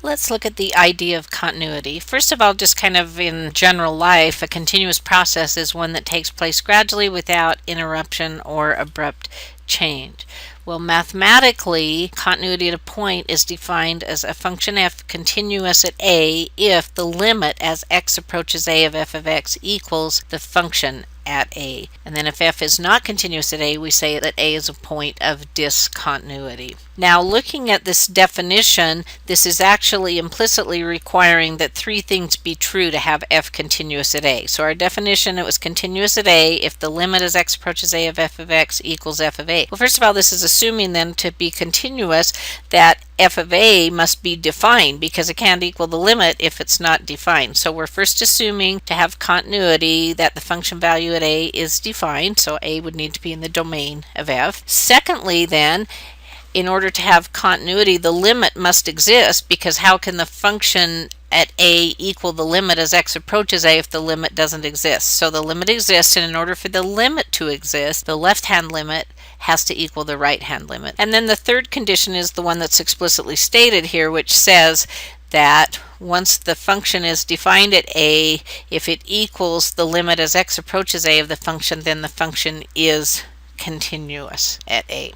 Let's look at the idea of continuity. First of all, just kind of in general life, a continuous process is one that takes place gradually without interruption or abrupt change. Well, mathematically, continuity at a point is defined as a function f continuous at a if the limit as x approaches a of f of x equals the function at a. And then if f is not continuous at a, we say that a is a point of discontinuity. Now, looking at this definition, this is actually implicitly requiring that three things be true to have f continuous at a. So our definition, it was continuous at a if the limit as x approaches a of f of x equals f of a. Well, first of all, this is assuming then to be continuous that f of a must be defined, because it can't equal the limit if it's not defined. So we're first assuming to have continuity that the function value at a is defined, so a would need to be in the domain of f. Secondly then, in order to have continuity, the limit must exist, because how can the function at a equal the limit as x approaches a if the limit doesn't exist? So the limit exists, and in order for the limit to exist, the left-hand limit has to equal the right-hand limit. And then the third condition is the one that's explicitly stated here, which says that once the function is defined at a, if it equals the limit as x approaches a of the function, then the function is continuous at a.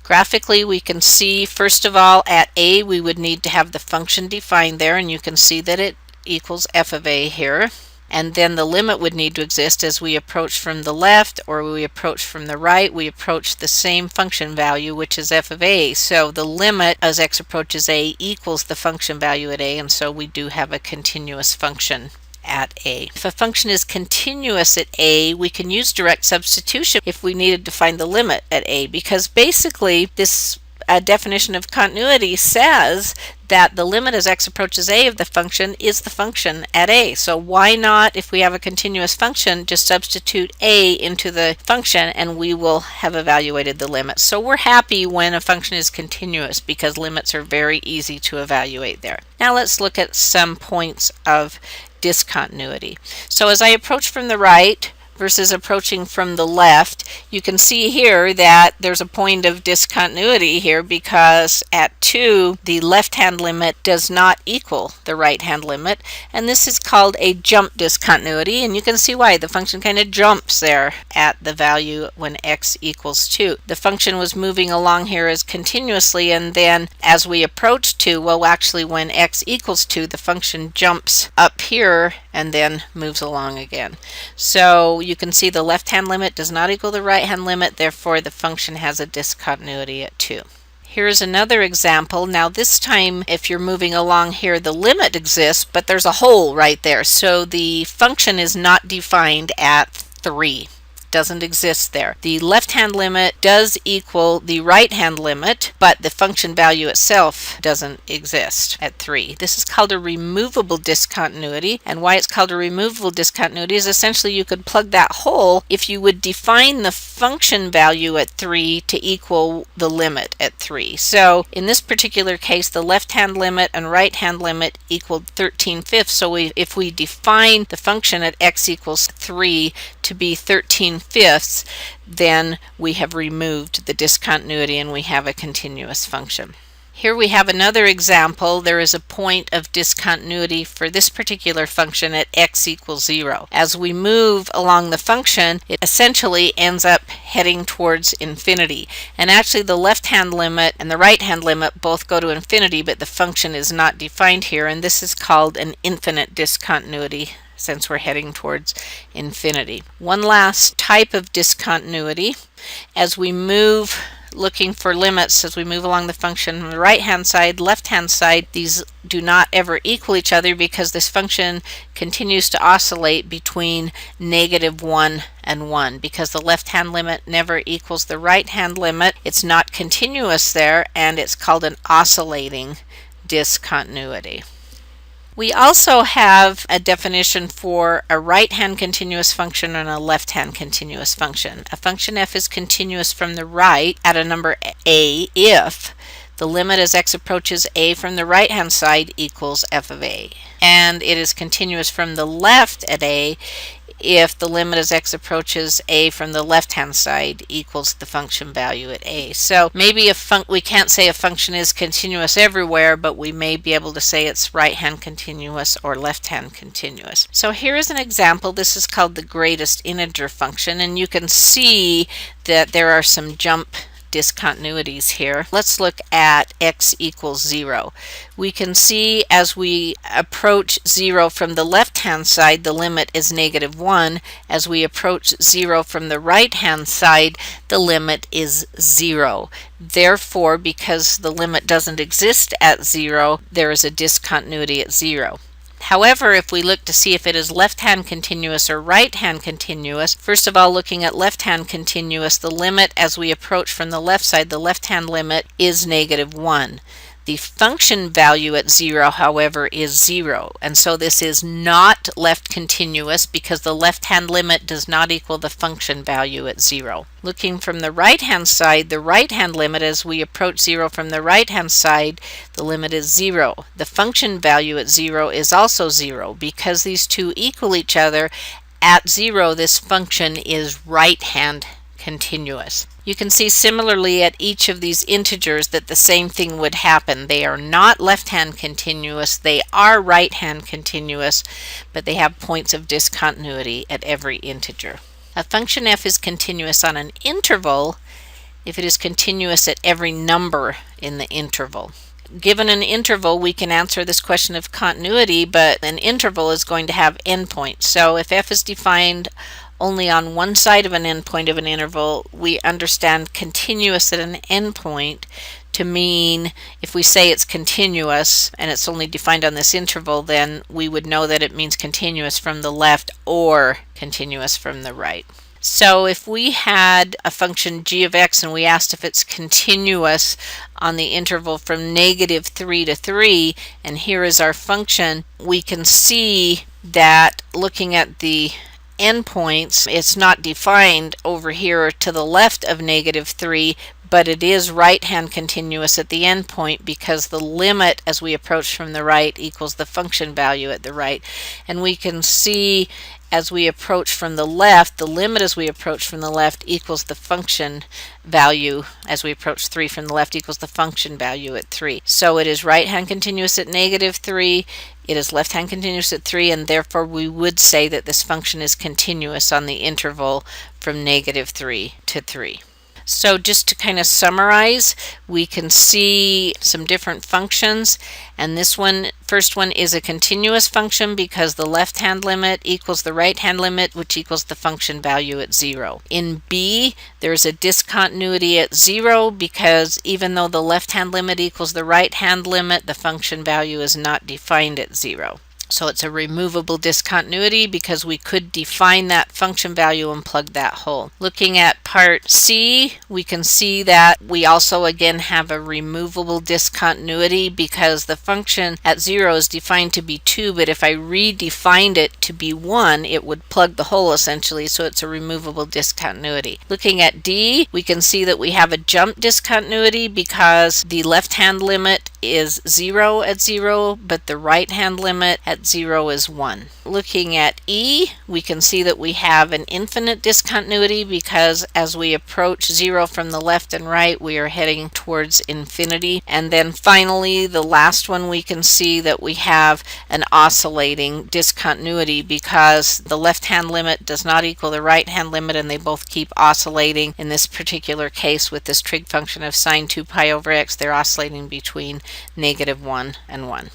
Graphically, we can see, first of all, at a, we would need to have the function defined there, and you can see that it equals f of a here. And then the limit would need to exist as we approach from the left or we approach from the right. We approach the same function value, which is f of a. So the limit as x approaches a equals the function value at a, and so we do have a continuous function at a. If a function is continuous at a, we can use direct substitution if we needed to find the limit at a, because basically this definition of continuity says that the limit as x approaches a of the function is the function at a. So why not, if we have a continuous function, just substitute a into the function and we will have evaluated the limit. So we're happy when a function is continuous because limits are very easy to evaluate there. Now let's look at some points of discontinuity. So as I approach from the right versus approaching from the left, you can see here that there's a point of discontinuity here, because at 2 the left-hand limit does not equal the right-hand limit, and this is called a jump discontinuity, and you can see why. The function kind of jumps there at the value when x equals 2. The function was moving along here as continuously, and then as we approach 2, well, actually when x equals 2, the function jumps up here and then moves along again. So you can see the left-hand limit does not equal the right-hand limit, therefore the function has a discontinuity at 2. Here's another example. Now this time, if you're moving along here, the limit exists, but there's a hole right there. So the function is not defined at 3. Doesn't exist there. The left-hand limit does equal the right-hand limit, but the function value itself doesn't exist at 3. This is called a removable discontinuity, and why it's called a removable discontinuity is essentially you could plug that hole if you would define the function value at 3 to equal the limit at 3. So in this particular case, the left-hand limit and right-hand limit equaled 13/5. So if we define the function at x equals 3 to be 13/5, then we have removed the discontinuity and we have a continuous function. Here we have another example. There is a point of discontinuity for this particular function at x equals 0. As we move along the function, it essentially ends up heading towards infinity. And actually the left-hand limit and the right-hand limit both go to infinity, but the function is not defined here, and this is called an infinite discontinuity, since we're heading towards infinity. One last type of discontinuity. As we move, looking for limits, as we move along the function from the right-hand side, left-hand side, these do not ever equal each other because this function continues to oscillate between -1 and 1. Because the left-hand limit never equals the right-hand limit, it's not continuous there, and it's called an oscillating discontinuity. We also have a definition for a right-hand continuous function and a left-hand continuous function. A function f is continuous from the right at a number a if the limit as x approaches a from the right-hand side equals f of a. And it is continuous from the left at a if the limit as x approaches a from the left-hand side equals the function value at a. So maybe we can't say a function is continuous everywhere, but we may be able to say it's right-hand continuous or left-hand continuous. So here is an example. This is called the greatest integer function, and you can see that there are some jump discontinuities here. Let's look at x equals 0. We can see as we approach 0 from the left-hand side, the limit is -1. As we approach 0 from the right-hand side, the limit is 0. Therefore, because the limit doesn't exist at 0, there is a discontinuity at 0. However, if we look to see if it is left-hand continuous or right-hand continuous, first of all, looking at left-hand continuous, the limit as we approach from the left side, the left-hand limit is -1. The function value at 0, however, is 0, and so this is not left continuous because the left-hand limit does not equal the function value at 0. Looking from the right-hand side, the right-hand limit as we approach 0 from the right-hand side, the limit is 0. The function value at 0 is also 0. Because these two equal each other, at 0 this function is right-hand continuous. You can see similarly at each of these integers that the same thing would happen. They are not left-hand continuous, they are right-hand continuous, but they have points of discontinuity at every integer. A function f is continuous on an interval if it is continuous at every number in the interval. Given an interval, we can answer this question of continuity, but an interval is going to have endpoints. So if f is defined only on one side of an endpoint of an interval, we understand continuous at an endpoint to mean if we say it's continuous and it's only defined on this interval, then we would know that it means continuous from the left or continuous from the right. So if we had a function g of x and we asked if it's continuous on the interval from -3 to 3, and here is our function, we can see that looking at the endpoints, it's not defined over here to the left of -3, but it is right-hand continuous at the endpoint because the limit as we approach from the right equals the function value at the right. And we can see as we approach from the left, the limit as we approach from the left equals the function value as we approach 3 from the left equals the function value at 3. So it is right-hand continuous at -3, it is left-hand continuous at 3, and therefore we would say that this function is continuous on the interval from -3 to 3. So just to kind of summarize, we can see some different functions, and this first one is a continuous function because the left-hand limit equals the right-hand limit, which equals the function value at 0. In B, there's a discontinuity at 0 because even though the left-hand limit equals the right-hand limit, the function value is not defined at 0. So it's a removable discontinuity because we could define that function value and plug that hole. Looking at part C, we can see that we also again have a removable discontinuity because the function at 0 is defined to be 2, but if I redefined it to be 1, it would plug the hole essentially, so it's a removable discontinuity. Looking at D, we can see that we have a jump discontinuity because the left-hand limit is 0 at 0, but the right-hand limit at 0 is 1. Looking at E, we can see that we have an infinite discontinuity because as we approach 0 from the left and right, we are heading towards infinity. And then finally, the last one, we can see that we have an oscillating discontinuity because the left-hand limit does not equal the right-hand limit, and they both keep oscillating. In this particular case, with this trig function of sine 2 pi over x, they're oscillating between -1 and 1.